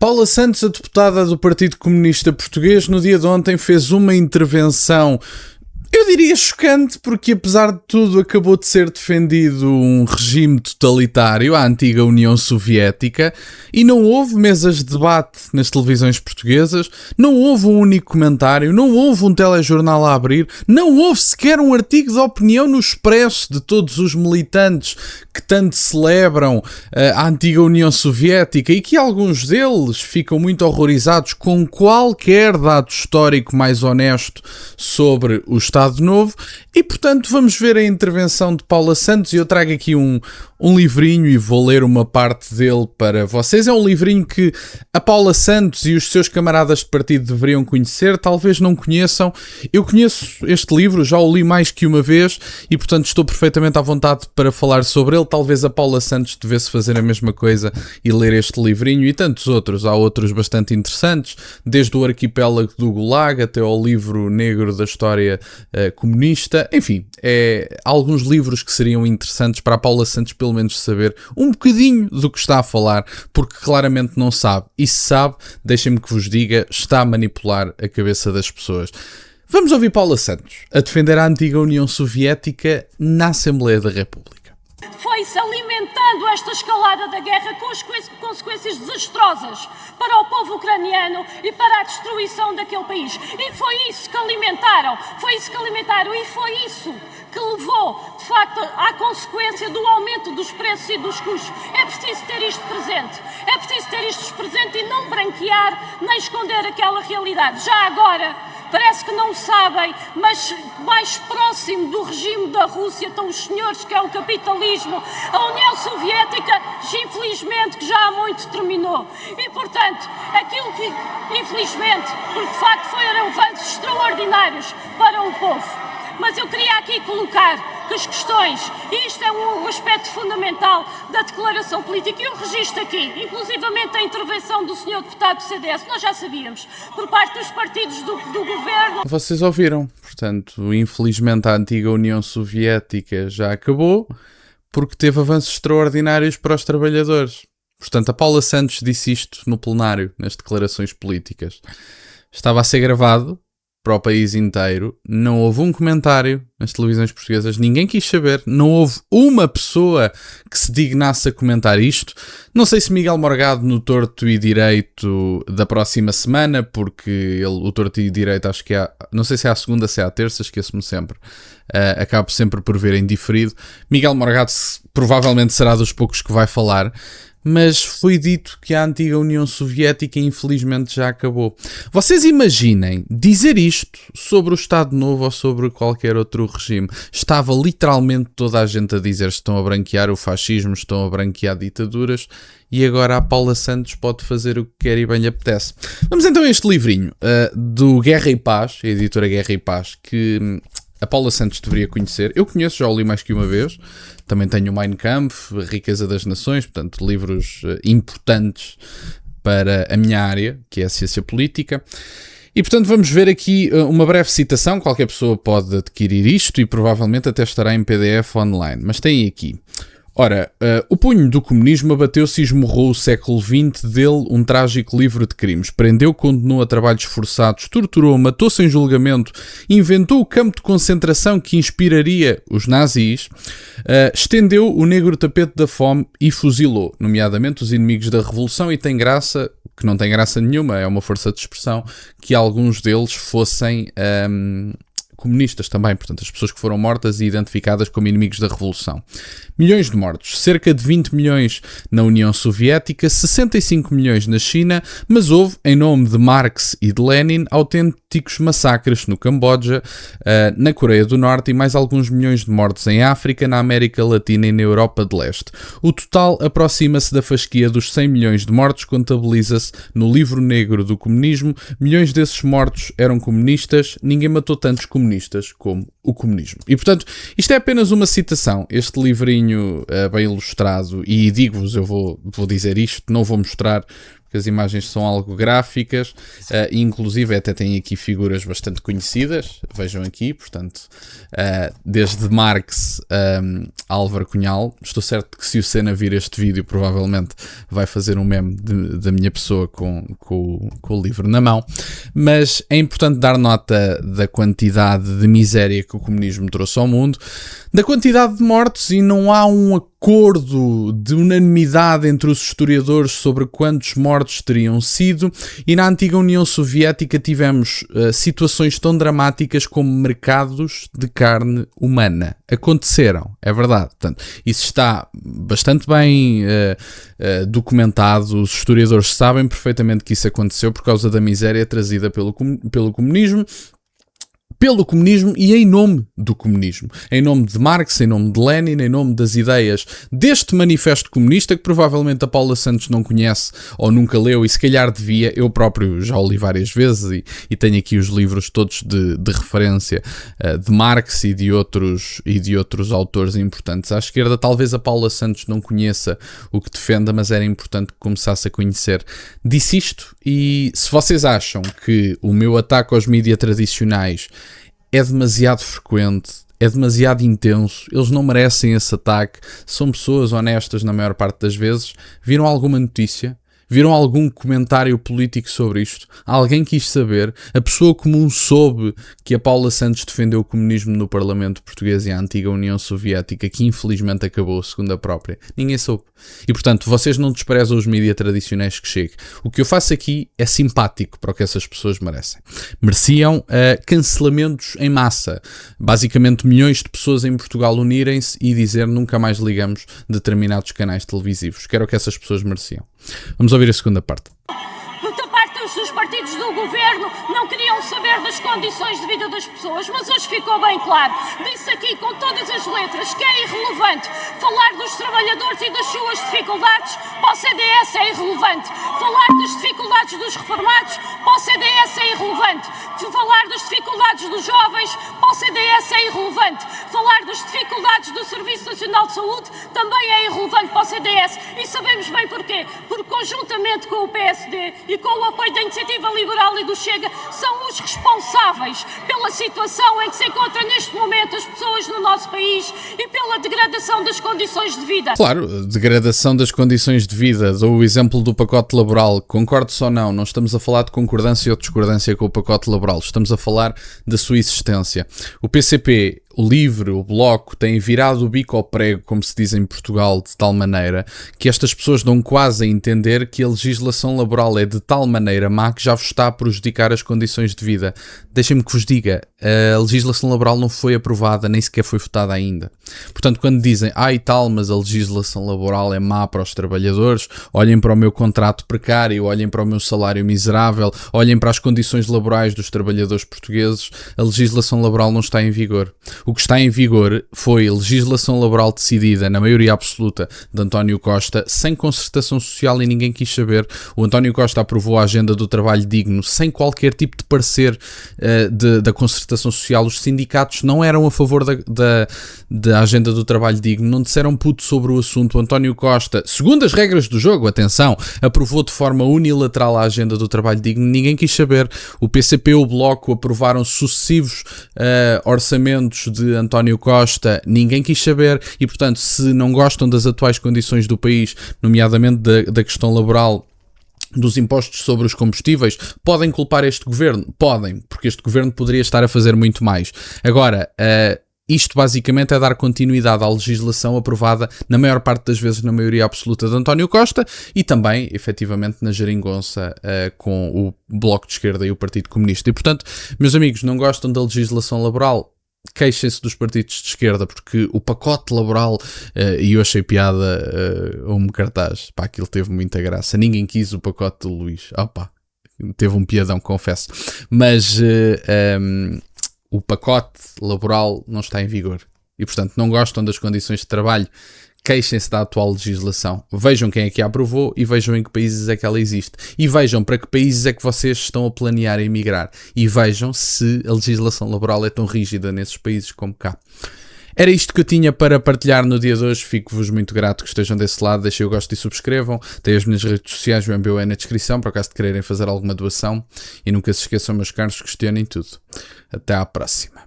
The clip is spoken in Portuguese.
Paula Santos, a deputada do Partido Comunista Português, no dia de ontem fez uma intervenção, eu diria chocante, porque apesar de tudo acabou de ser defendido um regime totalitário, a antiga União Soviética, e não houve mesas de debate nas televisões portuguesas, não houve um único comentário, não houve um telejornal a abrir, não houve sequer um artigo de opinião no Expresso de todos os militantes que tanto celebram a antiga União Soviética e que alguns deles ficam muito horrorizados com qualquer dado histórico mais honesto sobre o Estado Novo. E portanto vamos ver a intervenção de Paula Santos, e eu trago aqui um livrinho e vou ler uma parte dele para vocês. É um livrinho que a Paula Santos e os seus camaradas de partido deveriam conhecer, talvez não conheçam. Eu conheço este livro, já o li mais que uma vez e portanto estou perfeitamente à vontade para falar sobre ele. Talvez a Paula Santos devesse fazer a mesma coisa e ler este livrinho e tantos outros. Há outros bastante interessantes, desde o Arquipélago do Gulag até ao livro negro da história comunista. Enfim, há alguns livros que seriam interessantes para a Paula Santos pelo menos saber um bocadinho do que está a falar, porque claramente não sabe. E se sabe, deixem-me que vos diga, está a manipular a cabeça das pessoas. Vamos ouvir Paula Santos a defender a antiga União Soviética na Assembleia da República. Foi-se alimentando esta escalada da guerra com as consequências desastrosas para o povo ucraniano e para a destruição daquele país. E foi isso que alimentaram, e foi isso que levou, de facto, à consequência do aumento dos preços e dos custos. É preciso ter isto presente, e não branquear nem esconder aquela realidade. Já agora, parece que não sabem, mas mais próximo do regime da Rússia estão os senhores, que é o capitalismo. A União Soviética, infelizmente, que já há muito terminou. E, portanto, aquilo que, infelizmente, porque de facto foram avanços extraordinários para o povo. Mas eu queria aqui colocar que as questões, e isto é um aspecto fundamental da declaração política, e eu registro aqui, inclusivamente a intervenção do Sr. Deputado do CDS, nós já sabíamos, por parte dos partidos do governo. Vocês ouviram, portanto, infelizmente a antiga União Soviética já acabou, porque teve avanços extraordinários para os trabalhadores. Portanto, a Paula Santos disse isto no plenário, nas declarações políticas. Estava a ser gravado para o país inteiro, não houve um comentário nas televisões portuguesas, ninguém quis saber, não houve uma pessoa que se dignasse a comentar isto. Não sei se Miguel Morgado no Torto e Direito da próxima semana, porque o Torto e Direito acho que não sei se é à segunda, se é à terça, esqueço-me sempre, acabo sempre por ver em diferido. Miguel Morgado provavelmente será dos poucos que vai falar, mas foi dito que a antiga União Soviética infelizmente já acabou. Vocês imaginem dizer isto sobre o Estado Novo ou sobre qualquer outro regime. Estava literalmente toda a gente a dizer: estão a branquear o fascismo, estão a branquear ditaduras, e agora a Paula Santos pode fazer o que quer e bem lhe apetece. Vamos então a este livrinho do Guerra e Paz, a editora Guerra e Paz, que a Paula Santos deveria conhecer. Eu conheço, já o li mais que uma vez. Também tenho o Mein Kampf, A Riqueza das Nações, portanto, livros importantes para a minha área, que é a ciência política. E, portanto, vamos ver aqui uma breve citação. Qualquer pessoa pode adquirir isto e provavelmente até estará em PDF online. Mas tem aqui. Ora, o punho do comunismo abateu-se e esmurrou o século XX dele um trágico livro de crimes. Prendeu, condenou a trabalhos forçados, torturou, matou sem julgamento, inventou o campo de concentração que inspiraria os nazis, estendeu o negro tapete da fome e fuzilou, nomeadamente os inimigos da revolução, e tem graça, que não tem graça nenhuma, é uma força de expressão, que alguns deles fossem comunistas também, portanto, as pessoas que foram mortas e identificadas como inimigos da Revolução. Milhões de mortos, cerca de 20 milhões na União Soviética, 65 milhões na China, mas houve, em nome de Marx e de Lenin, autênticos massacres no Camboja, na Coreia do Norte, e mais alguns milhões de mortos em África, na América Latina e na Europa de Leste. O total aproxima-se da fasquia dos 100 milhões de mortos, contabiliza-se no livro negro do comunismo. Milhões desses mortos eram comunistas, ninguém matou tantos comunistas como o comunismo. E, portanto, isto é apenas uma citação, este livrinho bem ilustrado, e digo-vos, eu vou dizer isto, não vou mostrar, que as imagens são algo gráficas, inclusive até tem aqui figuras bastante conhecidas, vejam aqui, portanto, desde Marx a Álvaro Cunhal. Estou certo que se o Senna vir este vídeo, provavelmente vai fazer um meme da minha pessoa com o livro na mão, mas é importante dar nota da quantidade de miséria que o comunismo trouxe ao mundo, da quantidade de mortes, e não há um acordo de unanimidade entre os historiadores sobre quantos mortos teriam sido, e na antiga União Soviética tivemos situações tão dramáticas como mercados de carne humana. Aconteceram, é verdade. Portanto, isso está bastante bem documentado, os historiadores sabem perfeitamente que isso aconteceu por causa da miséria trazida pelo comunismo. Pelo comunismo e em nome do comunismo. Em nome de Marx, em nome de Lenin, em nome das ideias deste manifesto comunista, que provavelmente a Paula Santos não conhece ou nunca leu, e se calhar devia. Eu próprio já o li várias vezes e tenho aqui os livros todos de referência de Marx e de outros autores importantes à esquerda. Talvez a Paula Santos não conheça o que defenda, mas era importante que começasse a conhecer. Disse isto, e se vocês acham que o meu ataque aos mídias tradicionais é demasiado frequente, é demasiado intenso, eles não merecem esse ataque, são pessoas honestas na maior parte das vezes, viram alguma notícia? Viram algum comentário político sobre isto? Alguém quis saber? A pessoa comum soube que a Paula Santos defendeu o comunismo no Parlamento Português e a antiga União Soviética, que infelizmente acabou, segundo a própria? Ninguém soube. E, portanto, vocês não desprezam os mídias tradicionais que cheguem. O que eu faço aqui é simpático para o que essas pessoas merecem. Mereciam cancelamentos em massa. Basicamente, milhões de pessoas em Portugal unirem-se e dizer nunca mais ligamos determinados canais televisivos. Que era o que essas pessoas mereciam. Vamos ouvir a segunda parte. Muita parte dos partidos do governo não queriam saber das condições de vida das pessoas, mas hoje ficou bem claro. Disse aqui com todas as letras que é irrelevante falar dos trabalhadores e das suas dificuldades. Para o CDS é irrelevante. Falar das dificuldades dos reformados, para o CDS é irrelevante. Falar das dificuldades dos jovens, para o CDS é irrelevante. Falar das dificuldades do Serviço Nacional de Saúde também é irrelevante para o CDS. E sabemos bem porquê. Porque conjuntamente com o PSD e com o apoio da Iniciativa Liberal e do Chega, são os responsáveis pela situação em que se encontram neste momento as pessoas no nosso país e pela degradação das condições de vida. Claro, degradação das condições de vida. Dou o exemplo do pacote laboral. Concordo-se ou não, não estamos a falar de concordância ou discordância com o pacote laboral. Estamos a falar da sua existência. O PCP, o LIVRE, o Bloco, têm virado o bico ao prego, como se diz em Portugal, de tal maneira que estas pessoas dão quase a entender que a legislação laboral é de tal maneira má que já vos está a prejudicar as condições de vida. Deixem-me que vos diga, a legislação laboral não foi aprovada, nem sequer foi votada ainda. Portanto, quando dizem, e tal, mas a legislação laboral é má para os trabalhadores, olhem para o meu contrato precário, olhem para o meu salário miserável, olhem para as condições laborais dos trabalhadores portugueses, a legislação laboral não está em vigor. O que está em vigor foi a legislação laboral decidida na maioria absoluta de António Costa, sem concertação social, e ninguém quis saber. O António Costa aprovou a agenda do trabalho digno sem qualquer tipo de parecer da concertação social. Os sindicatos não eram a favor da agenda do trabalho digno, não disseram puto sobre o assunto. O António Costa, segundo as regras do jogo, atenção, aprovou de forma unilateral a agenda do trabalho digno, ninguém quis saber. O PCP e o Bloco aprovaram sucessivos orçamentos de António Costa, ninguém quis saber. E, portanto, se não gostam das atuais condições do país, nomeadamente da questão laboral, dos impostos sobre os combustíveis, podem culpar este governo? Podem, porque este governo poderia estar a fazer muito mais. Agora, isto basicamente é dar continuidade à legislação aprovada na maior parte das vezes na maioria absoluta de António Costa e também, efetivamente, na geringonça com o Bloco de Esquerda e o Partido Comunista. E, portanto, meus amigos, não gostam da legislação laboral? Queixem-se dos partidos de esquerda, porque o pacote laboral, e eu achei piada um cartaz, pá, aquilo teve muita graça. Ninguém quis o pacote do Luís, teve um piadão, confesso, mas o pacote laboral não está em vigor e, portanto, não gostam das condições de trabalho. Queixem-se da atual legislação, vejam quem é que a aprovou e vejam em que países é que ela existe e vejam para que países é que vocês estão a planear emigrar e vejam se a legislação laboral é tão rígida nesses países como cá. Era isto que eu tinha para partilhar no dia de hoje. Fico-vos muito grato que estejam desse lado. Deixem o gosto e subscrevam. Tem as minhas redes sociais, o MBO é na descrição, por acaso de quererem fazer alguma doação. E nunca se esqueçam, meus caros, questionem tudo. Até à próxima.